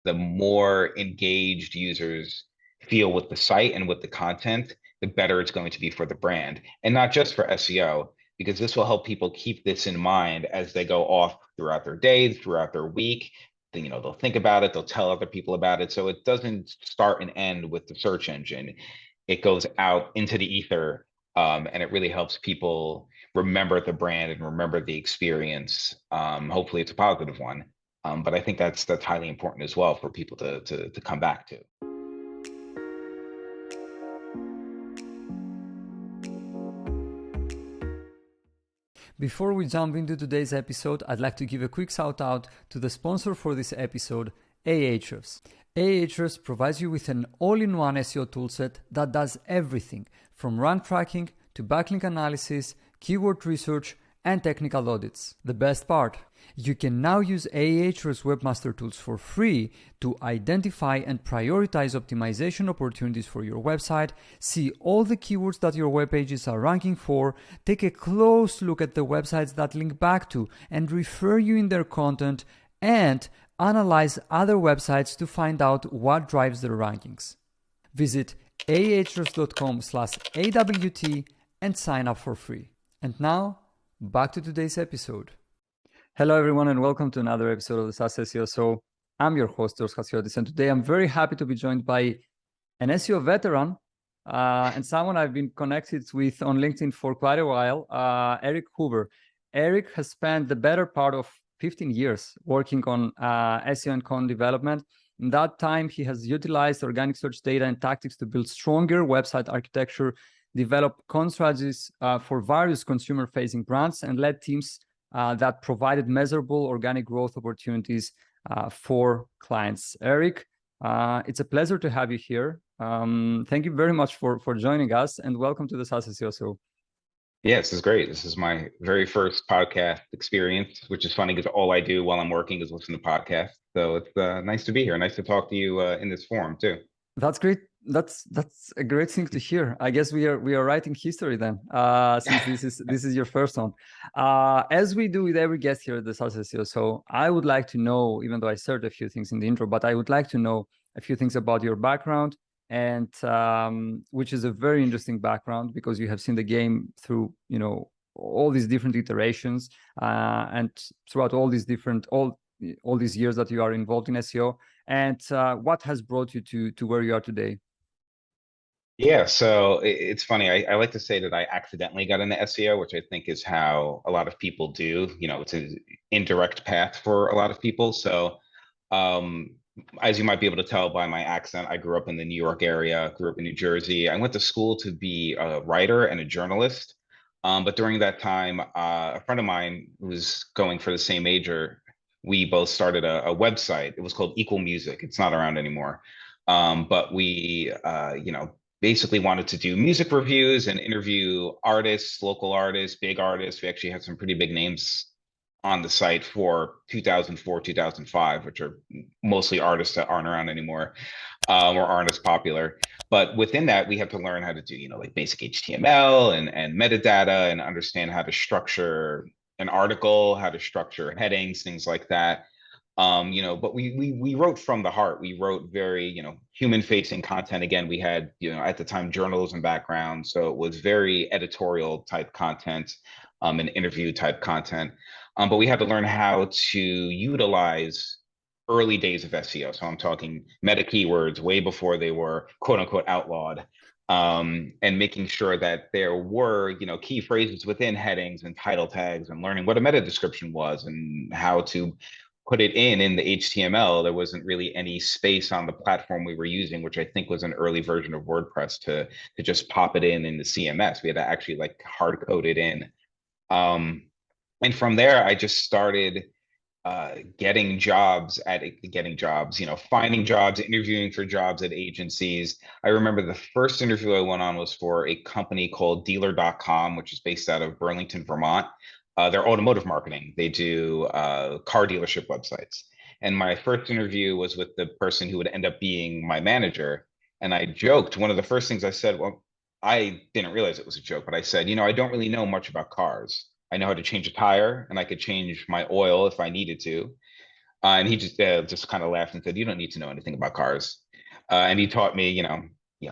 the more engaged users feel with the site and with the content, the better it's going to be for the brand. And not just for SEO, because this will help people keep this in mind as they go off throughout their day, throughout their week. They'll think about it, they'll tell other people about it. So it doesn't start and end with the search engine. It goes out into the ether, and it really helps people remember the brand and remember the experience. Hopefully it's a positive one. But I think that's highly important as well for people to come back to. Before we jump into today's episode, I'd like to give a quick shout out to the sponsor for this episode, Ahrefs. Ahrefs provides you with an all-in-one SEO toolset that does everything from rank tracking to backlink analysis, keyword research, and technical audits. The best part, you can now use Ahrefs Webmaster Tools for free to identify and prioritize optimization opportunities for your website, see all the keywords that your web pages are ranking for, take a close look at the websites that link back to and refer you in their content, and analyze other websites to find out what drives their rankings. Visit ahrefs.com/AWT and sign up for free. And now, back to today's episode. Hello, everyone, and welcome to another episode of the SaaS SEO Show. I'm your host, George Hasiotis, and today I'm very happy to be joined by an SEO veteran and someone I've been connected with on LinkedIn for quite a while, Eric Hoover. Eric has spent the better part of 15 years working on SEO and content development. In that time, he has utilized organic search data and tactics to build stronger website architecture, develop content strategies for various consumer-facing brands, and led teams that provided measurable organic growth opportunities for clients. Eric, it's a pleasure to have you here. Thank you very much for joining us, and welcome to the SaaS SEO Show. Yeah, this is great. This is my very first podcast experience, which is funny because all I do while I'm working is listen to podcasts. So it's nice to be here. Nice to talk to you in this forum too. That's great. That's a great thing to hear. I guess we are writing history then, since this is your first one. As we do with every guest here at the SaaS SEO, so I would like to know, even though I shared a few things in the intro, but I would like to know a few things about your background, and which is a very interesting background because you have seen the game through all these different iterations, and throughout all these years that you are involved in SEO, and what has brought you to where you are today. Yeah, so it's funny. I like to say that I accidentally got into SEO, which I think is how a lot of people do. It's an indirect path for a lot of people. So, as you might be able to tell by my accent, I grew up in the New York area, grew up in New Jersey. I went to school to be a writer and a journalist. But during that time, a friend of mine who was going for the same major, we both started a website. It was called Equal Music. It's not around anymore. But we, basically wanted to do music reviews and interview artists, local artists, big artists. We actually had some pretty big names on the site for 2004, 2005, which are mostly artists that aren't around anymore, or aren't as popular. But within that, we had to learn how to do, like basic HTML and metadata, and understand how to structure an article, how to structure headings, things like that. But we wrote from the heart. We wrote very, human-facing content. Again, we had, at the time, journalism background, so it was very editorial type content, and interview type content. But we had to learn how to utilize early days of SEO. So I'm talking meta keywords way before they were quote unquote outlawed, and making sure that there were, key phrases within headings and title tags, and learning what a meta description was and how to put it in the HTML. There wasn't really any space on the platform we were using, which I think was an early version of WordPress, to just pop it in the CMS. We had to actually hard code it in. And from there, I just started finding jobs, interviewing for jobs at agencies. I remember the first interview I went on was for a company called Dealer.com, which is based out of Burlington, Vermont. They're automotive marketing. They do car dealership websites. And my first interview was with the person who would end up being my manager. And I joked, one of the first things I said, well, I didn't realize it was a joke, but I said, I don't really know much about cars. I know how to change a tire, and I could change my oil if I needed to. And he just kind of laughed and said, "You don't need to know anything about cars." And he taught me,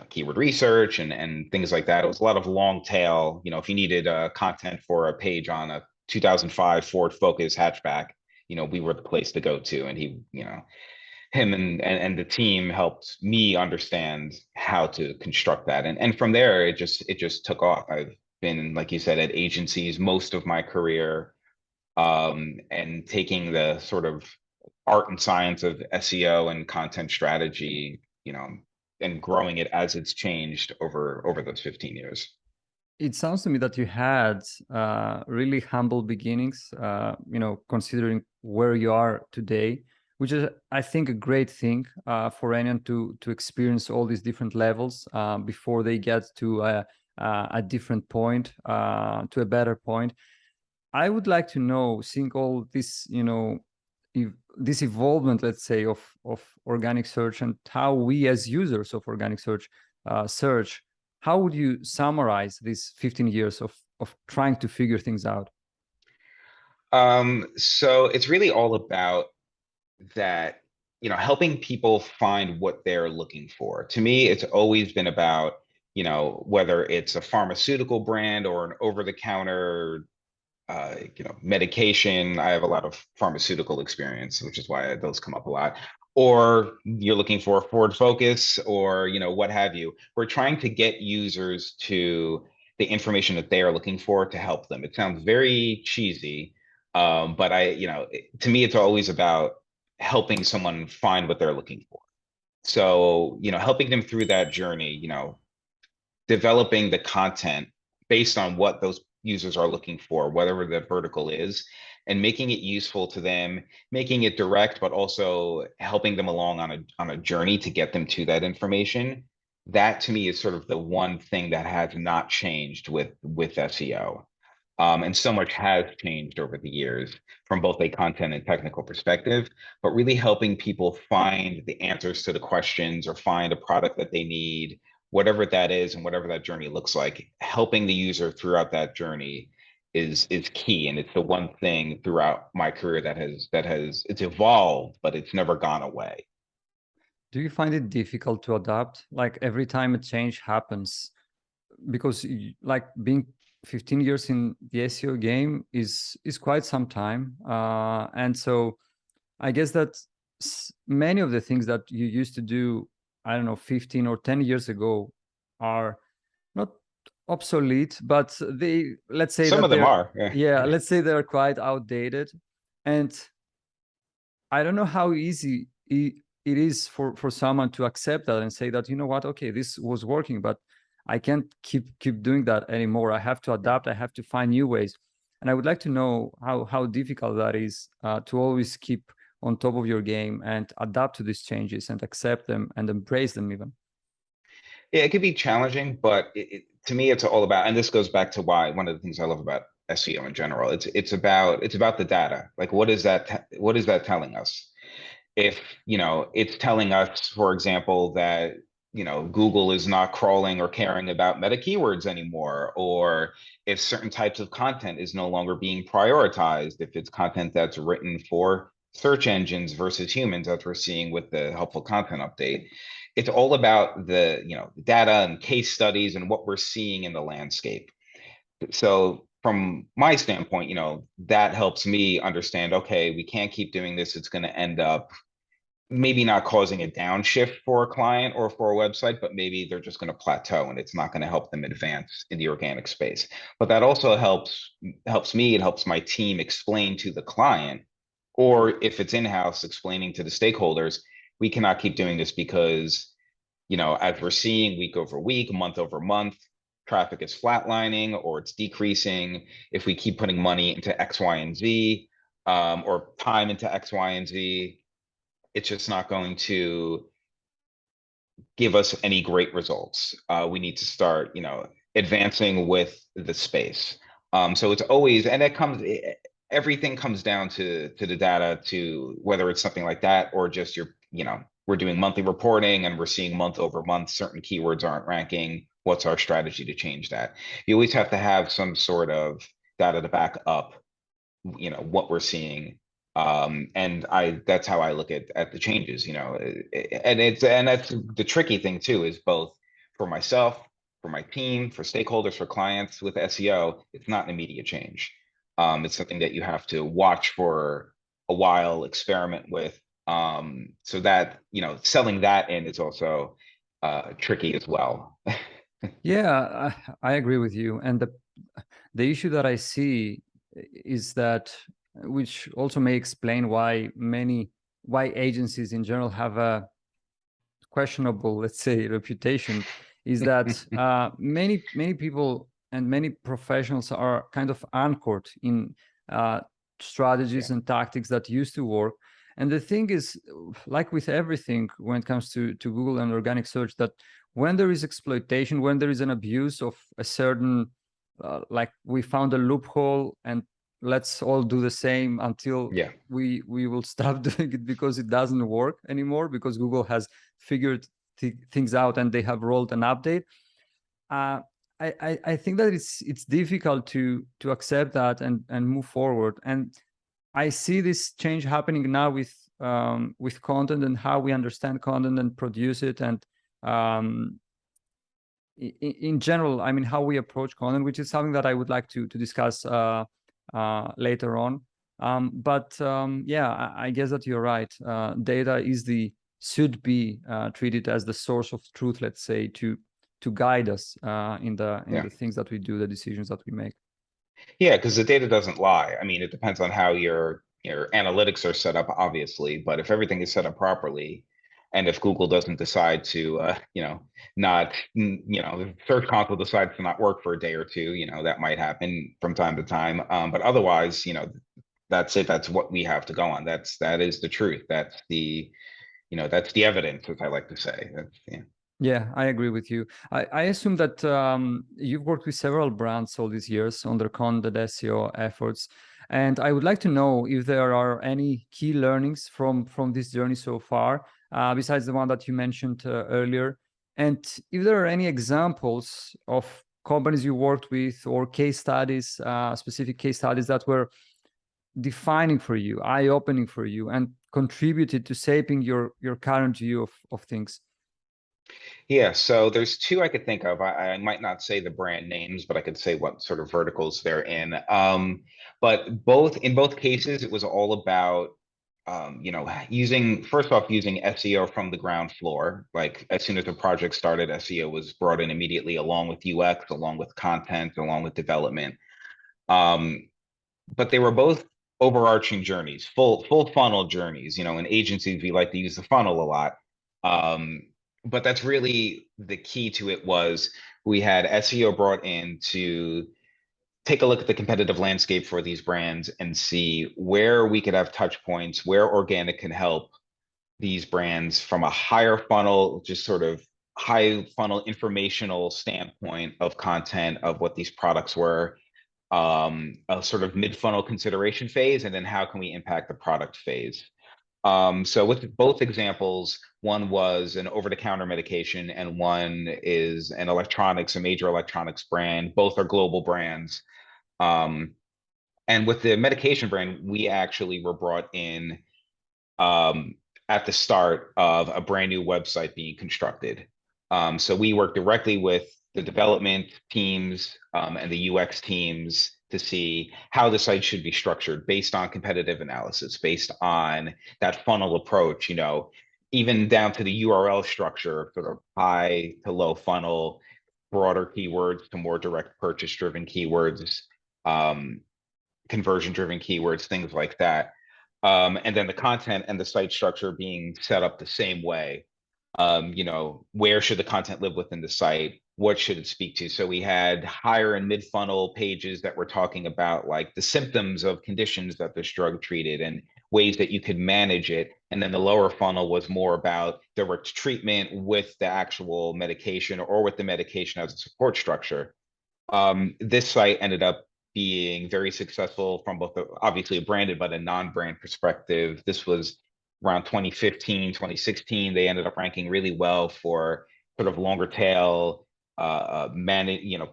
keyword research and things like that. It was a lot of long tail. If you needed content for a page on a 2005 Ford Focus hatchback, we were the place to go to. And him and the team helped me understand how to construct that. And from there, it just took off. I've been, like you said, at agencies most of my career, and taking the sort of art and science of SEO and content strategy, and growing it as it's changed over those 15 years. It sounds to me that you had really humble beginnings, considering where you are today, which is, I think, a great thing for anyone to experience all these different levels before they get to a different point, to a better point. I would like to know, seeing all this, this evolvement, let's say, of organic search, and how we as users of organic search search, how would you summarize these 15 years of trying to figure things out? So it's really all about that, helping people find what they're looking for. To me, it's always been about, whether it's a pharmaceutical brand or an over-the-counter medication. I have a lot of pharmaceutical experience, which is why those come up a lot. Or you're looking for a Ford Focus, or what have you. We're trying to get users to the information that they are looking for to help them. It sounds very cheesy, but to me, it's always about helping someone find what they're looking for. So, helping them through that journey, developing the content based on what those users are looking for, whatever the vertical is, and making it useful to them, making it direct, but also helping them along on a journey to get them to that information. That to me is sort of the one thing that has not changed with SEO. And so much has changed over the years from both a content and technical perspective, but really helping people find the answers to the questions or find a product that they need, whatever that is and whatever that journey looks like. Helping the user throughout that journey is key, and it's the one thing throughout my career that has it's evolved, but it's never gone away. Do you find it difficult to adapt? Like every time a change happens, because like being 15 years in the SEO game is quite some time, and so I guess that many of the things that you used to do, I don't know, 15 or 10 years ago, are not obsolete, but they, let's say Some that of them they're, are, yeah. yeah, let's say they're quite outdated. And I don't know how easy it is for someone to accept that and say that, you know what, okay, this was working, but I can't keep doing that anymore. I have to adapt. I have to find new ways. And I would like to know how difficult that is to always keep on top of your game and adapt to these changes and accept them and embrace them even. Yeah, it could be challenging, but to me, it's all about, and this goes back to why one of the things I love about SEO in general. It's about the data. Like, what is that telling us? If it's telling us, for example, that Google is not crawling or caring about meta keywords anymore, or if certain types of content is no longer being prioritized, if it's content that's written for search engines versus humans, as we're seeing with the helpful content update. It's all about the data and case studies and what we're seeing in the landscape. So from my standpoint, that helps me understand, okay, we can't keep doing this. It's going to end up maybe not causing a downshift for a client or for a website, but maybe they're just going to plateau and it's not going to help them advance in the organic space. But that also helps me, it helps my team explain to the client, or if it's in-house, explaining to the stakeholders, we cannot keep doing this because, as we're seeing week over week, month over month, traffic is flatlining or it's decreasing. If we keep putting money into X, Y, and Z, or time into X, Y, and Z, it's just not going to give us any great results. We need to start, advancing with the space. So it's always, and everything comes down to the data, to whether it's something like that or just we're doing monthly reporting and we're seeing month over month certain keywords aren't ranking. What's our strategy to change that? You always have to have some sort of data to back up, what we're seeing And that's how I look at the changes, and that's the tricky thing too, is both for myself, for my team, for stakeholders, for clients with SEO, it's not an immediate change. It's something that you have to watch for a while, experiment with. So that, selling that in is also tricky as well. Yeah, I agree with you. And the issue that I see is that, which also may explain why agencies in general have a questionable, let's say, reputation, is that many people and many professionals are kind of anchored in Yeah. strategies and tactics that used to work. And the thing is, like with everything when it comes to Google and organic search, that when there is exploitation, when there is an abuse of a certain, like we found a loophole and let's all do the same until Yeah. we will stop doing it because it doesn't work anymore, because Google has figured things out and they have rolled an update. uh, I think that it's difficult to accept that and move forward. And I see this change happening now with content and how we understand content and produce it, and um, in general, I mean, how we approach content, which is something that I would like to discuss later on. Yeah, I guess that you're right. Data should be treated as the source of truth, let's say, to guide us in Yeah. the things that we do, the decisions that we make. Yeah, because the data doesn't lie. I mean, it depends on how your analytics are set up, obviously, but if everything is set up properly, and if Google doesn't decide to, not, the Search Console decides to not work for a day or two, that might happen from time to time. But otherwise, that's it. That's what we have to go on. That is the truth. That's the evidence, as I like to say. Yeah. Yeah, I agree with you. I assume that you've worked with several brands all these years on their content SEO efforts, and I would like to know if there are any key learnings from this journey so far, besides the one that you mentioned earlier, and if there are any examples of companies you worked with or case studies, specific case studies that were defining for you, eye-opening for you, and contributed to shaping your current view of things. Yeah, so there's two I could think of. I might not say the brand names, but I could say what sort of verticals they're in. But in both cases, it was all about, using SEO from the ground floor. Like as soon as the project started, SEO was brought in immediately, along with UX, along with content, along with development. Um, but they were both overarching journeys, full funnel journeys. In agencies, we like to use the funnel a lot. Um, but that's really the key to it. Was we had SEO brought in to take a look at the competitive landscape for these brands and see where we could have touch points, where organic can help these brands from a higher funnel, just sort of high funnel informational standpoint of content of what these products were, a sort of mid-funnel consideration phase, and then how can we impact the product phase. So with both examples, one was an over-the-counter medication, and one is a major electronics brand. Both are global brands. Um, and with the medication brand, we actually were brought in um, at the start of a brand new website being constructed. So we work directly with the development teams and the UX teams to see how the site should be structured based on competitive analysis, based on that funnel approach, even down to the URL structure, sort of high to low funnel, broader keywords to more direct purchase driven keywords, um, conversion driven keywords, things like that. And then the content and the site structure being set up the same way. Where should the content live within the site? What should it speak to? So we had higher and mid funnel pages that were talking about like the symptoms of conditions that this drug treated and ways that you could manage it. And then the lower funnel was more about direct treatment with the actual medication or with the medication as a support structure. This site ended up being very successful from both obviously a branded but a non-brand perspective. This was around 2015, 2016. They ended up ranking really well for sort of longer tail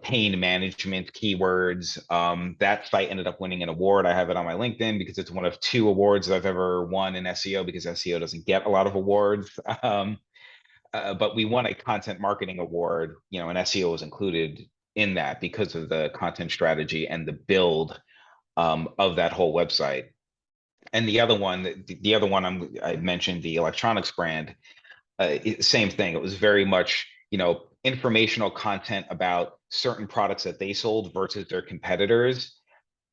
pain management keywords. That site ended up winning an award. I have it on my LinkedIn because it's one of 2 awards I've ever won in SEO, because SEO doesn't get a lot of awards. But we won a content marketing award, and SEO was included in that because of the content strategy and the build of that whole website. And the other one I mentioned, the electronics brand, same thing. It was very much, informational content about certain products that they sold versus their competitors.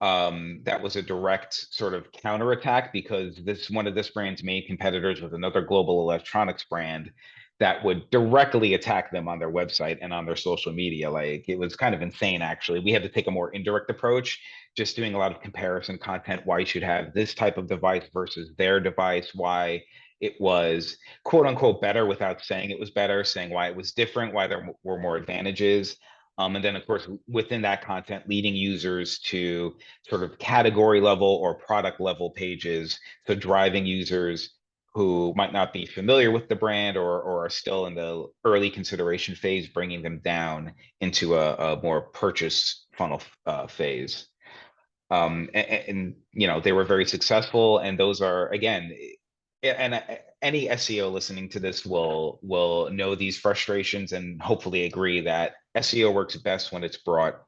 That was a direct sort of counterattack, because one of this brand's main competitors was another global electronics brand that would directly attack them on their website and on their social media. Like, it was kind of insane, actually. We had to take a more indirect approach, just doing a lot of comparison content, why you should have this type of device versus their device, why it was quote unquote better without saying it was better, saying why it was different, why there were more advantages. And then, of course, within that content, leading users to sort of category level or product level pages. So driving users who might not be familiar with the brand, or are still in the early consideration phase, bringing them down into a more purchase funnel phase. And they were very successful. And those are, again, and any SEO listening to this will know these frustrations and hopefully agree that SEO works best when it's brought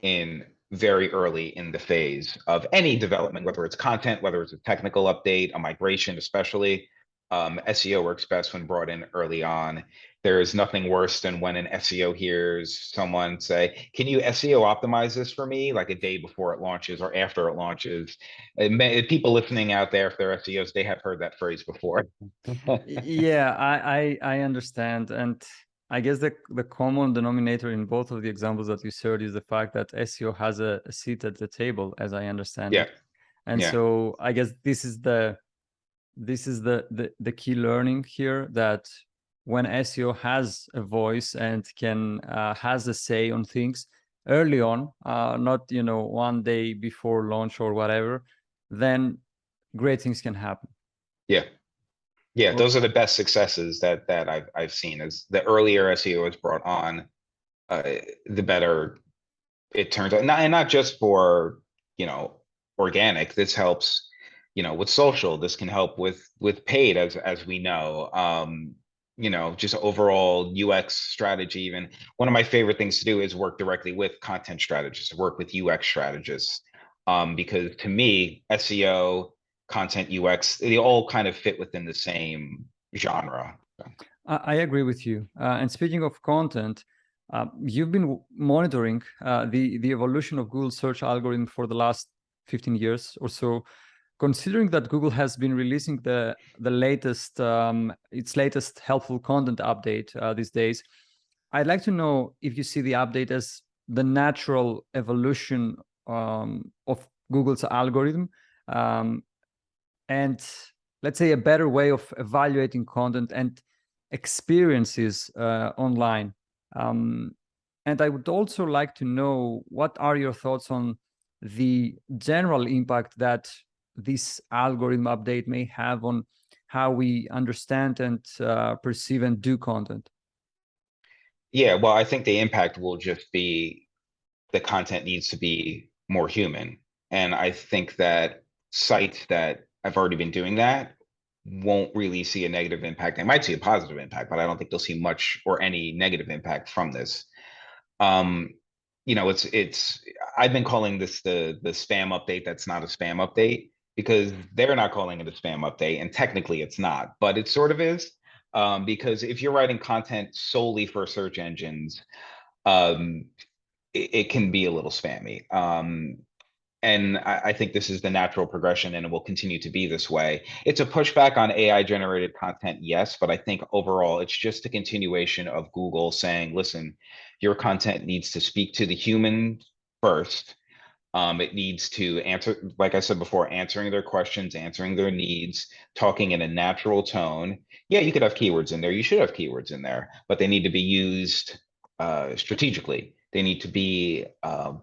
in very early in the phase of any development, whether it's content, whether it's a technical update, a migration, especially. SEO works best when brought in early on. There is nothing worse than when an SEO hears someone say, "Can you SEO optimize this for me?" like a day before it launches or after it launches. People listening out there, if they're SEOs, they have heard that phrase before. Yeah, I understand. And I guess the common denominator in both of the examples that you shared is the fact that SEO has a seat at the table, as I understand Yeah, it. And yeah, so I guess this is the key learning here, that when SEO has a voice and has a say on things early on, not one day before launch or whatever, then great things can happen. yeah. Yeah, Well, those are the best successes that I've seen. Is the earlier SEO is brought on, uh, the better it turns out. And not just for, organic. This helps, with social. This can help with paid, as we know. Just overall UX strategy. Even one of my favorite things to do is work directly with content strategists, work with UX strategists, because to me, SEO, content, UX, they all kind of fit within the same genre. I agree with you. And speaking of content, you've been monitoring the evolution of Google search algorithm for the last 15 years or so. Considering that Google has been releasing the latest its latest helpful content update these days, I'd like to know if you see the update as the natural evolution of Google's algorithm, and let's say a better way of evaluating content and experiences online. And I would also like to know, what are your thoughts on the general impact that this algorithm update may have on how we understand and perceive and do content? Yeah, well, I think the impact will just be the content needs to be more human. And I think that sites that have already been doing that won't really see a negative impact. They might see a positive impact, but I don't think they'll see much or any negative impact from this. Um, it's I've been calling this the spam update that's not a spam update, because they're not calling it a spam update, and technically it's not, but it sort of is. Because if you're writing content solely for search engines, um, it can be a little spammy. And I think this is the natural progression, and it will continue to be this way. It's a pushback on AI generated content, yes, but I think overall it's just a continuation of Google saying, listen, your content needs to speak to the human first. It needs to answer, like I said before, answering their questions, answering their needs, talking in a natural tone. Yeah, you could have keywords in there. You should have keywords in there, but they need to be used strategically. They need to be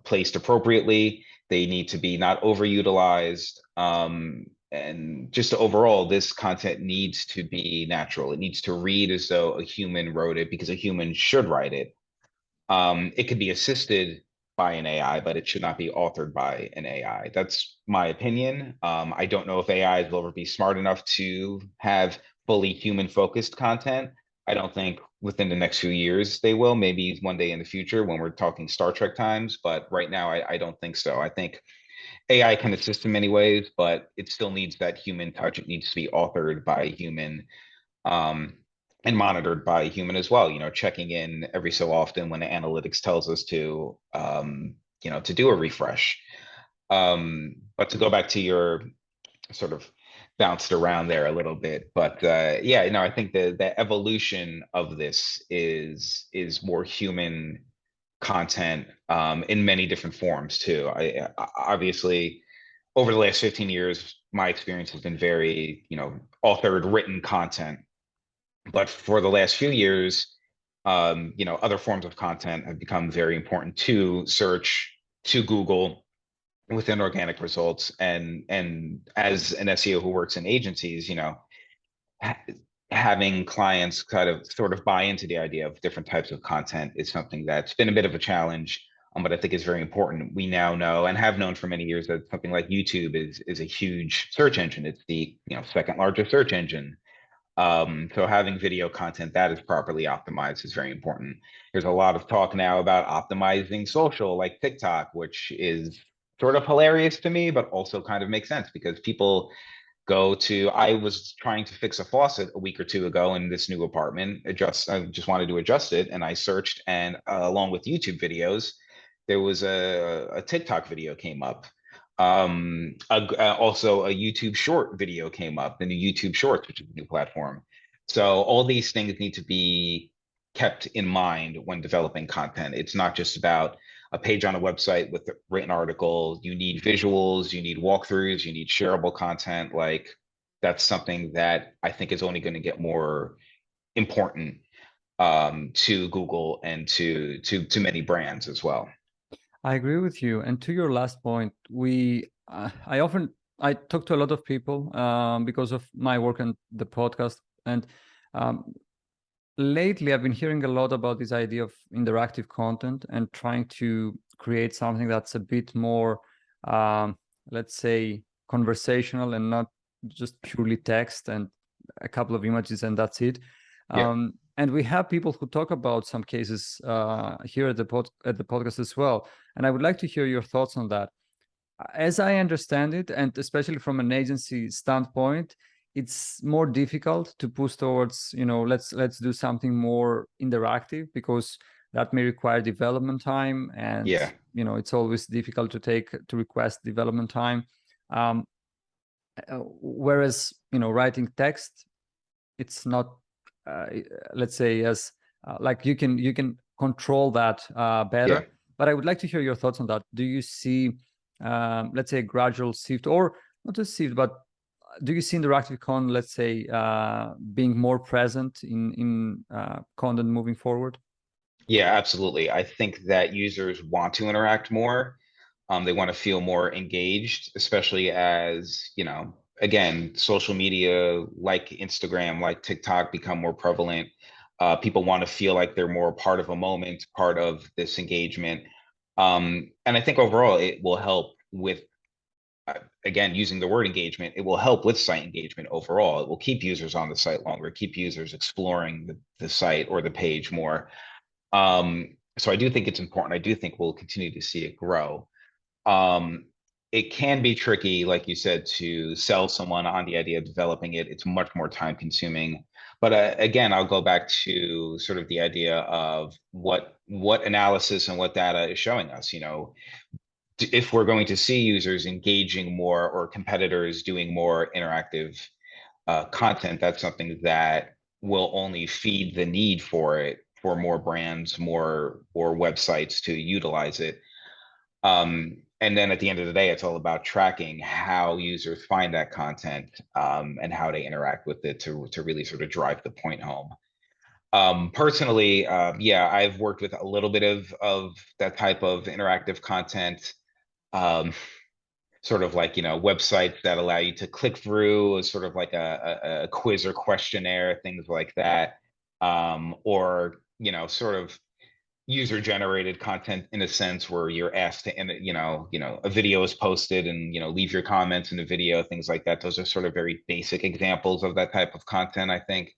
placed appropriately. They need to be not overutilized. And just overall, this content needs to be natural. It needs to read as though a human wrote it, because a human should write it. It could be assisted by an AI, but it should not be authored by an AI. That's my opinion. I don't know if AIs will ever be smart enough to have fully human focused content. I don't think within the next few years they will. Maybe one day in the future when we're talking Star Trek times, but right now I don't think so. I think AI can assist in many ways, but it still needs that human touch. It needs to be authored by a human, um, and monitored by a human as well. Checking in every so often when the analytics tells us to, to do a refresh. But to go back to your sort of bounced around there a little bit, but yeah, I think the evolution of this is more human content, in many different forms too. Obviously over the last 15 years, my experience has been very, authored written content. But for the last few years, other forms of content have become very important to search, to Google within organic results. And as an SEO who works in agencies, ha- having clients kind of sort of buy into the idea of different types of content is something that's been a bit of a challenge, but I think is very important. We now know and have known for many years that something like YouTube is a huge search engine. It's the second largest search engine. So having video content that is properly optimized is very important. There's a lot of talk now about optimizing social, like TikTok, which is sort of hilarious to me, but also kind of makes sense because people I was trying to fix a faucet a week or two ago in this new apartment. I just wanted to adjust it, and I searched, and along with YouTube videos, there was a TikTok video came up. Also a YouTube short video came up, the new YouTube Shorts, which is a new platform. So all these things need to be kept in mind when developing content. It's not just about a page on a website with a written article. You need visuals, you need walkthroughs, you need shareable content. Like that's something that I think is only going to get more important, to Google and to many brands as well. I agree with you. And to your last point, I talk to a lot of people because of my work on the podcast, and um, lately I've been hearing a lot about this idea of interactive content and trying to create something that's a bit more, let's say, conversational and not just purely text and a couple of images and that's it. Yeah. And we have people who talk about some cases here at the podcast as well. And I would like to hear your thoughts on that. As I understand it, and especially from an agency standpoint, it's more difficult to push towards, let's do something more interactive because that may require development time, and Yeah. it's always difficult to request development time. Um, Whereas writing text, it's not, let's say, as like you can control that Yeah. better. But I would like to hear your thoughts on that. Do you see, let's say, a gradual shift, or not a shift, but do you see interactive content, let's say, being more present in content moving forward? Yeah, absolutely. I think that users want to interact more. They want to feel more engaged, especially as, again, social media like Instagram, like TikTok become more prevalent. People want to feel like they're more part of a moment, part of this engagement. And I think overall it will help with, again, using the word engagement, it will help with site engagement overall. It will keep users on the site longer, keep users exploring the site or the page more. So I do think it's important. I do think we'll continue to see it grow. Um, it can be tricky, like you said, to sell someone on the idea of developing it. It's much more time consuming. But again, I'll go back to sort of the idea of what analysis and what data is showing us. If we're going to see users engaging more or competitors doing more interactive content, that's something that will only feed the need for it, for more brands, more or websites to utilize it. And then at the end of the day, it's all about tracking how users find that content, and how they interact with it to really sort of drive the point home. Personally, yeah, I've worked with a little bit of that type of interactive content. Um, Sort of like, websites that allow you to click through, sort of like a quiz or questionnaire, things like that. Or, sort of user generated content in a sense where you're asked to, and a video is posted and, leave your comments in the video, things like that. Those are sort of very basic examples of that type of content, I think.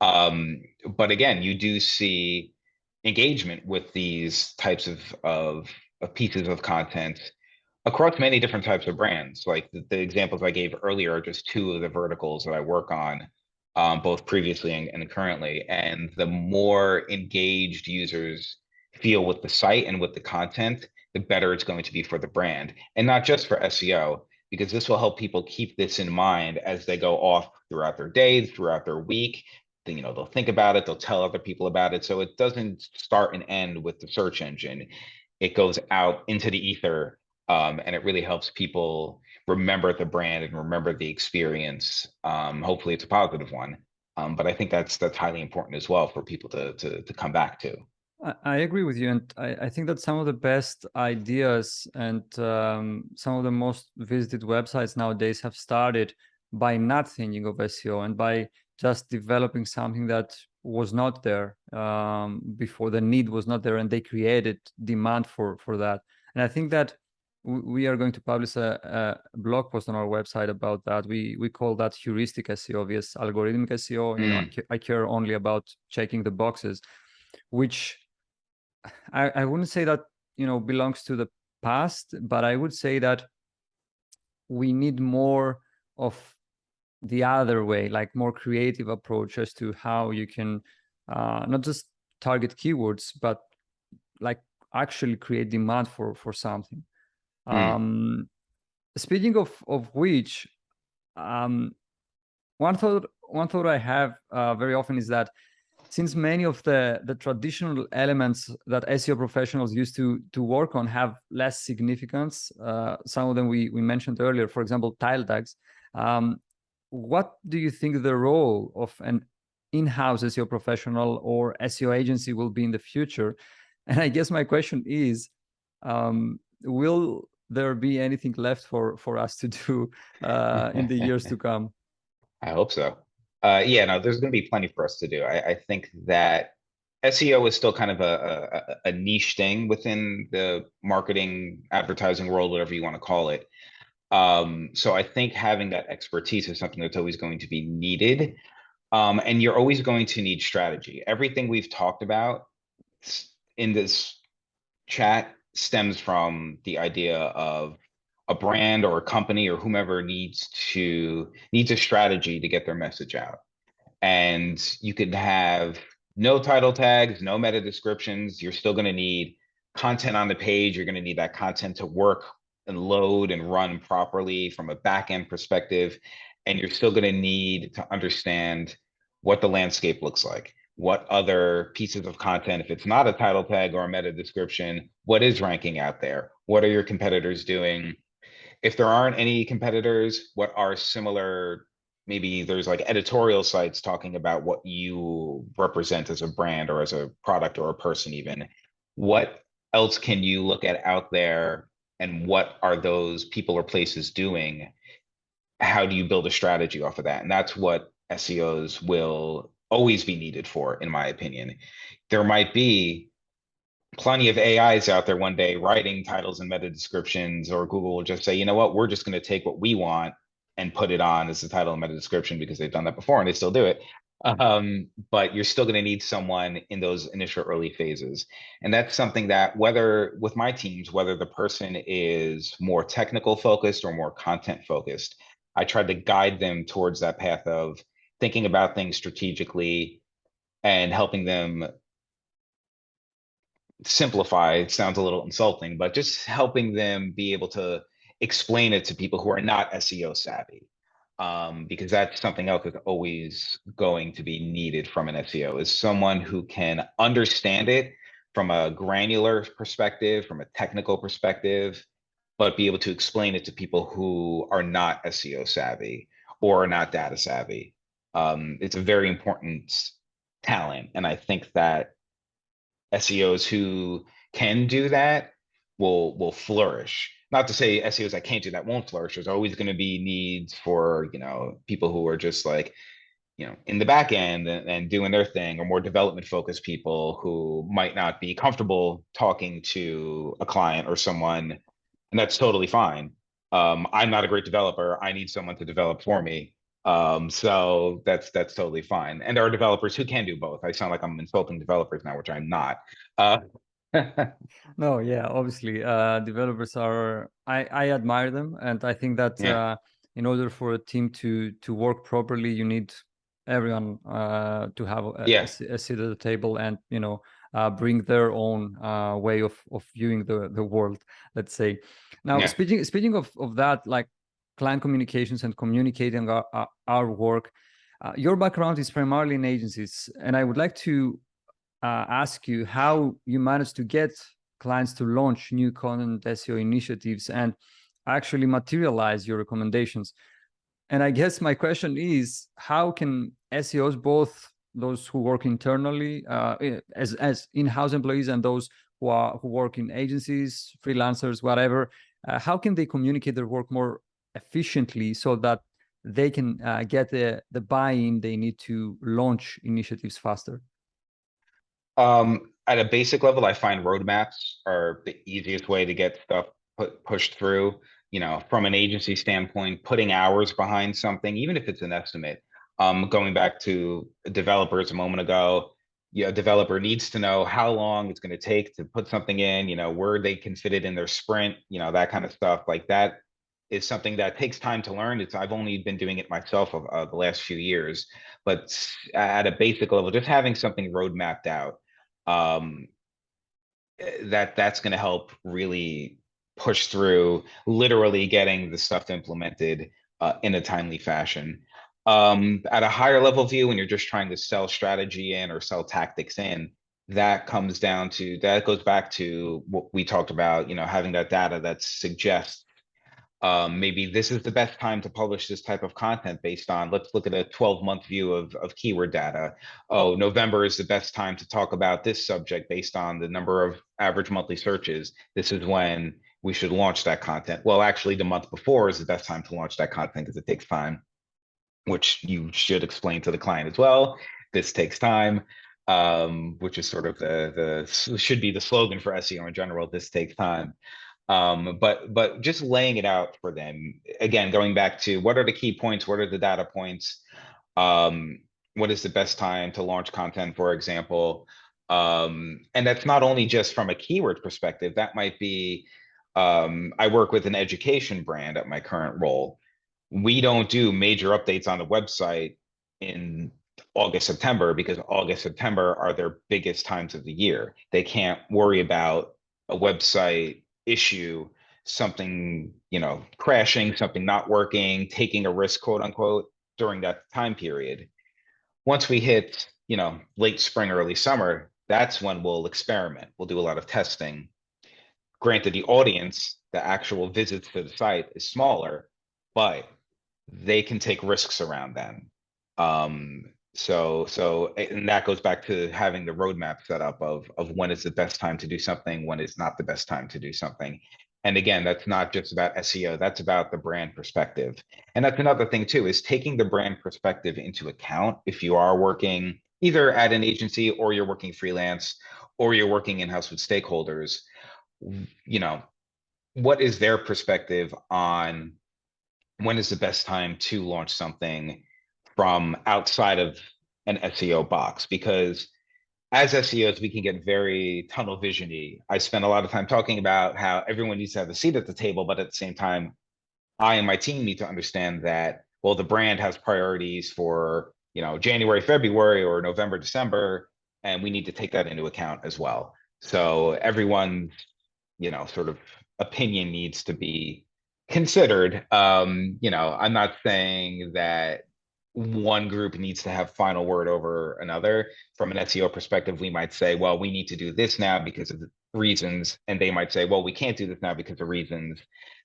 But again, you do see engagement with these types of pieces of content across many different types of brands. Like the examples I gave earlier are just two of the verticals that I work on, both previously and currently. And the more engaged users feel with the site and with the content, the better it's going to be for the brand. And not just for SEO, because this will help people keep this in mind as they go off throughout their day, throughout their week. Then, they'll think about it, they'll tell other people about it. So it doesn't start and end with the search engine. It goes out into the ether, and it really helps people remember the brand and remember the experience. Hopefully it's a positive one. But I think that's highly important as well for people to come back to. I agree with you, and I think that some of the best ideas and some of the most visited websites nowadays have started by not thinking of SEO and by just developing something that was not there before. The need was not there, and they created demand for that. And I think that we are going to publish a blog post on our website about that. We call that heuristic SEO vs algorithmic SEO. I care only about checking the boxes, which I wouldn't say that belongs to the past, but I would say that we need more of the other way, like more creative approaches to how you can not just target keywords, but like actually create demand for something. Speaking of which, one thought I have very often is that since many of the traditional elements that SEO professionals used to work on have less significance, some of them we mentioned earlier, for example, title tags, what do you think the role of an in-house SEO professional or SEO agency will be in the future? And I guess my question is, will there be anything left for us to do in the years to come? I hope so. Yeah, no, there's going to be plenty for us to do. I think that SEO is still kind of a niche thing within the marketing, advertising world, whatever you want to call it. So I think having that expertise is something that's always going to be needed. And you're always going to need strategy. Everything we've talked about in this chat stems from the idea of a brand or a company or whomever needs a strategy to get their message out. And you could have no title tags, no meta descriptions. You're still going to need content on the page. You're going to need that content to work and load and run properly from a back end perspective. And you're still going to need to understand what the landscape looks like. What other pieces of content, if it's not a title tag or a meta description, what is ranking out there? What are your competitors doing? If there aren't any competitors, what are similar, maybe there's like editorial sites talking about what you represent as a brand or as a product or a person even. What else can you look at out there, and what are those people or places doing? How do you build a strategy off of that? And that's what SEOs will always be needed for, in my opinion. There might be plenty of AIs out there one day writing titles and meta descriptions, or Google will just say, you know what, we're just going to take what we want and put it on as the title and meta description because they've done that before and they still do it. But you're still going to need someone in those initial early phases. And that's something that, whether with my teams, whether the person is more technical focused or more content focused, I tried to guide them towards that path of thinking about things strategically and helping them simplify. It sounds a little insulting, but just helping them be able to explain it to people who are not SEO savvy, because that's something else that's always going to be needed from an SEO, is someone who can understand it from a granular perspective, from a technical perspective, but be able to explain it to people who are not SEO savvy or are not data savvy. It's a very important talent, and I think that SEOs who can do that will flourish. Not to say SEOs that can't do that won't flourish. There's always going to be needs for, people who are just like, in the back end and doing their thing, or more development focused people who might not be comfortable talking to a client or someone, and that's totally fine. I'm not a great developer. I need someone to develop for me. So that's totally fine. And there are developers who can do both. I sound like I'm insulting developers now, which I'm not. Uh, No, yeah, obviously, developers are. I admire them, and I think that yeah, in order for a team to work properly, you need everyone to have yeah, a seat at the table, and bring their own way of viewing the world. Let's say. Now, yeah. speaking of that, like client communications and communicating our work, your background is primarily in agencies, and I would like to ask you how you managed to get clients to launch new content SEO initiatives and actually materialize your recommendations. And I guess my question is, how can SEOs, both those who work internally as in-house employees and those who work in agencies, freelancers, whatever, how can they communicate their work more efficiently so that they can get the buy-in they need to launch initiatives faster? At a basic level, I find roadmaps are the easiest way to get stuff pushed through. From an agency standpoint, putting hours behind something, even if it's an estimate. Going back to developers a moment ago, a developer needs to know how long it's going to take to put something in, where they can fit it in their sprint, that kind of stuff. Like that is something that takes time to learn. I've only been doing it myself the last few years, but at a basic level, just having something road mapped out, um, that's going to help really push through literally getting the stuff implemented in a timely fashion. At a higher level view, when you're just trying to sell strategy in or sell tactics in, that goes back to what we talked about, having that data that suggests maybe this is the best time to publish this type of content based on, let's look at a 12-month view of keyword data. Oh, November is the best time to talk about this subject based on the number of average monthly searches. This is when we should launch that content. Well, actually, the month before is the best time to launch that content because it takes time, which you should explain to the client as well. This takes time, which is sort of the should be the slogan for SEO in general. This takes time. But just laying it out for them, again, going back to what are the key points, what are the data points, what is the best time to launch content, for example. And that's not only just from a keyword perspective, that might be, I work with an education brand at my current role. We don't do major updates on the website in August, September, because August, September are their biggest times of the year. They can't worry about a website issue, something, crashing, something not working, taking a risk, quote unquote, during that time period. Once we hit, late spring, early summer, that's when we'll experiment. We'll do a lot of testing. Granted, the audience, the actual visits to the site is smaller, but they can take risks around them. And that goes back to having the roadmap set up of when is the best time to do something, when is not the best time to do something. And again, that's not just about SEO, that's about the brand perspective. And that's another thing too, is taking the brand perspective into account if you are working either at an agency or you're working freelance or you're working in-house with stakeholders. What is their perspective on when is the best time to launch something from outside of an SEO box? Because as SEOs, we can get very tunnel visiony. I spend a lot of time talking about how everyone needs to have a seat at the table, but at the same time, I and my team need to understand that, well, the brand has priorities for, January, February, or November, December, and we need to take that into account as well. So everyone's, sort of opinion needs to be considered. I'm not saying that one group needs to have final word over another. From an SEO perspective, we might say, well, we need to do this now because of the reasons. And they might say, well, we can't do this now because of reasons.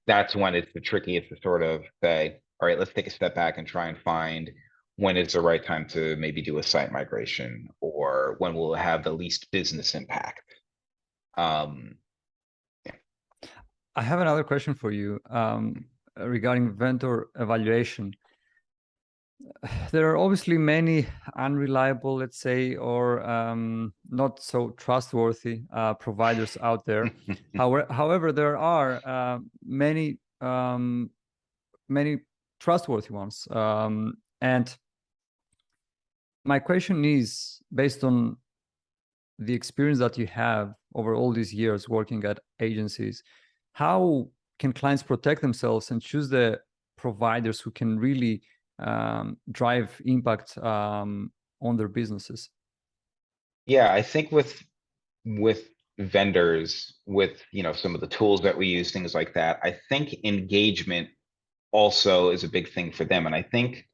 That's when it's the trickiest to sort of say, all right, let's take a step back and try and find when is the right time to maybe do a site migration, or when we'll have the least business impact. Um, I have another question for you regarding vendor evaluation. there are obviously many unreliable, let's say, or not so trustworthy providers out there. However, there are many trustworthy ones. And my question is, based on the experience that you have over all these years working at agencies, how can clients protect themselves and choose the providers who can really drive impact on their businesses? Yeah, I think with vendors, with some of the tools that we use, things like that, I think engagement also is a big thing for them. And I think,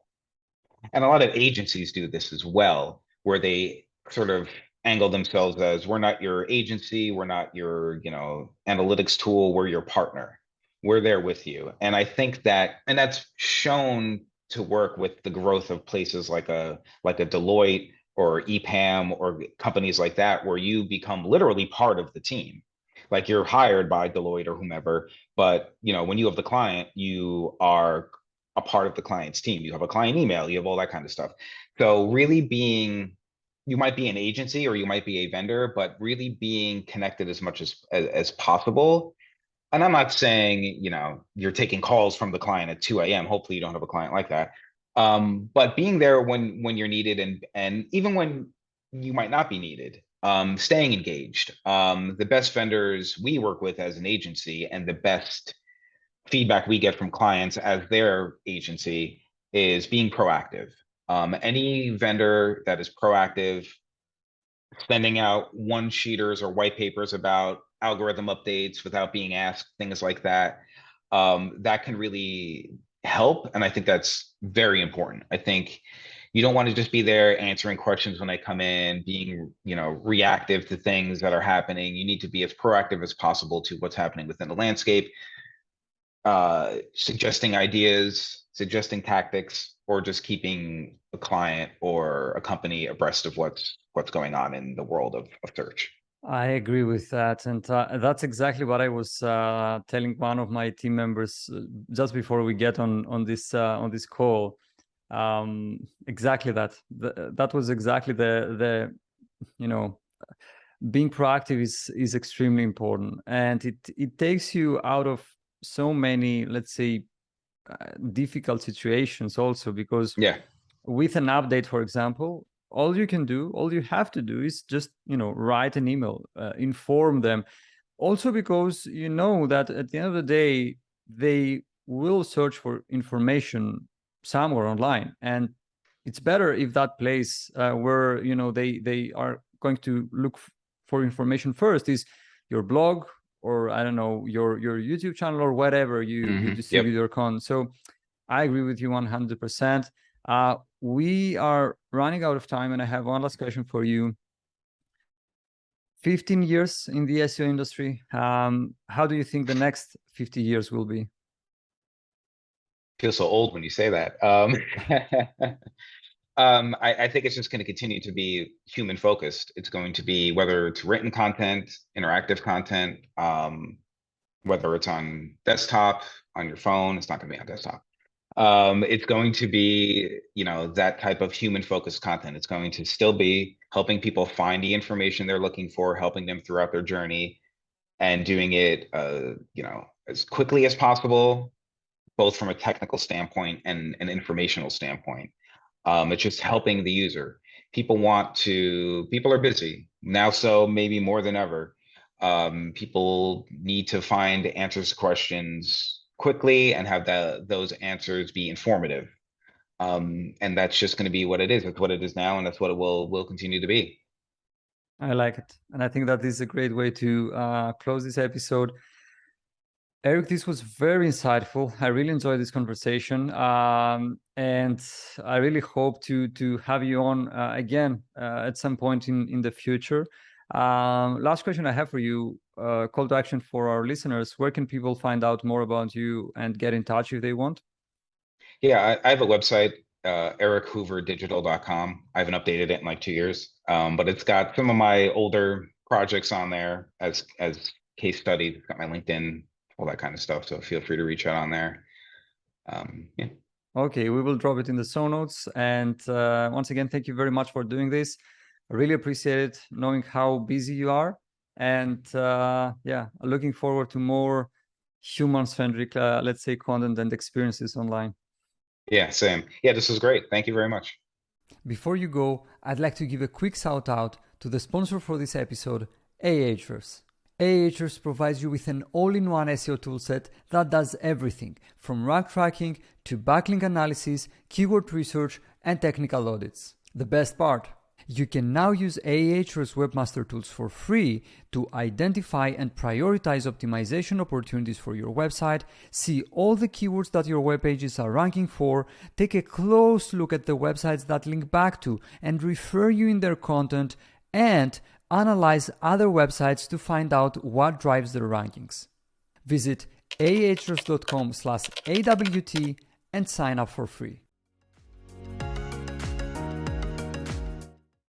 and a lot of agencies do this as well, where they sort of angle themselves as, we're not your agency, we're not your, analytics tool, we're your partner. We're there with you. And I think that, and that's shown to work with the growth of places like a Deloitte or EPAM or companies like that, where you become literally part of the team. Like, you're hired by Deloitte or whomever, but when you have the client, you are a part of the client's team. You have a client email, you have all that kind of stuff. So really you might be an agency or you might be a vendor, but really being connected as much as possible. And I'm not saying, you're taking calls from the client at 2 a.m. Hopefully you don't have a client like that. But being there when you're needed, and even when you might not be needed, staying engaged. The best vendors we work with as an agency, and the best feedback we get from clients as their agency, is being proactive. Any vendor that is proactive, sending out one-sheeters or white papers about algorithm updates without being asked, things like that, that can really help. And I think that's very important. I think you don't want to just be there answering questions when they come in, being, reactive to things that are happening. You need to be as proactive as possible to what's happening within the landscape, suggesting ideas, suggesting tactics, or just keeping a client or a company abreast of what's going on in the world of search. I agree with that, and that's exactly what I was telling one of my team members just before we get on this call. Exactly that. That was exactly the being proactive is extremely important, and it takes you out of so many, let's say, difficult situations also, because Yeah. with an update, for example, all you have to do is just write an email, inform them. Also, because that at the end of the day, they will search for information somewhere online, and it's better if that place where they are going to look for information first is your blog, or I don't know, your YouTube channel, or whatever you distribute Yep. your content. So I agree with you 100%. We are running out of time, and I have one last question for you. 15 years in the SEO industry. How do you think the next 50 years will be? Feel so old when you say that. I think it's just going to continue to be human focused. It's going to be, whether it's written content, interactive content, whether it's on desktop, on your phone. It's not going to be on desktop. It's going to be, that type of human focused content. It's going to still be helping people find the information they're looking for, helping them throughout their journey, and doing it, as quickly as possible, both from a technical standpoint and an informational standpoint. It's just helping the user. People are busy now, so maybe more than ever. People need to find answers to questions quickly and have those answers be informative. And that's just going to be what it is. It's what it is now, and that's what it will continue to be. I like it, and I think that is a great way to close this episode. Eric, this was very insightful. I really enjoyed this conversation, and I really hope to have you on again at some point in the future. Last question I have for you: call to action for our listeners. Where can people find out more about you and get in touch if they want? Yeah, I have a website, erichooverdigital.com. I haven't updated it in like 2 years, but it's got some of my older projects on there as case studies. It's got my LinkedIn, all that kind of stuff. So feel free to reach out on there. Yeah. Okay, we will drop it in the show notes. And once again, thank you very much for doing this. I really appreciate it, knowing how busy you are. And yeah, looking forward to more human-centric, let's say, content and experiences online. Yeah, same. Yeah, this was great. Thank you very much. Before you go, I'd like to give a quick shout out to the sponsor for this episode, Ahrefs. Ahrefs provides you with an all-in-one SEO toolset that does everything from rank tracking to backlink analysis, keyword research, and technical audits. The best part, you can now use Ahrefs Webmaster Tools for free to identify and prioritize optimization opportunities for your website, see all the keywords that your web pages are ranking for, take a close look at the websites that link back to and refer you in their content, and analyze other websites to find out what drives their rankings. Visit ahrefs.com/AWT and sign up for free.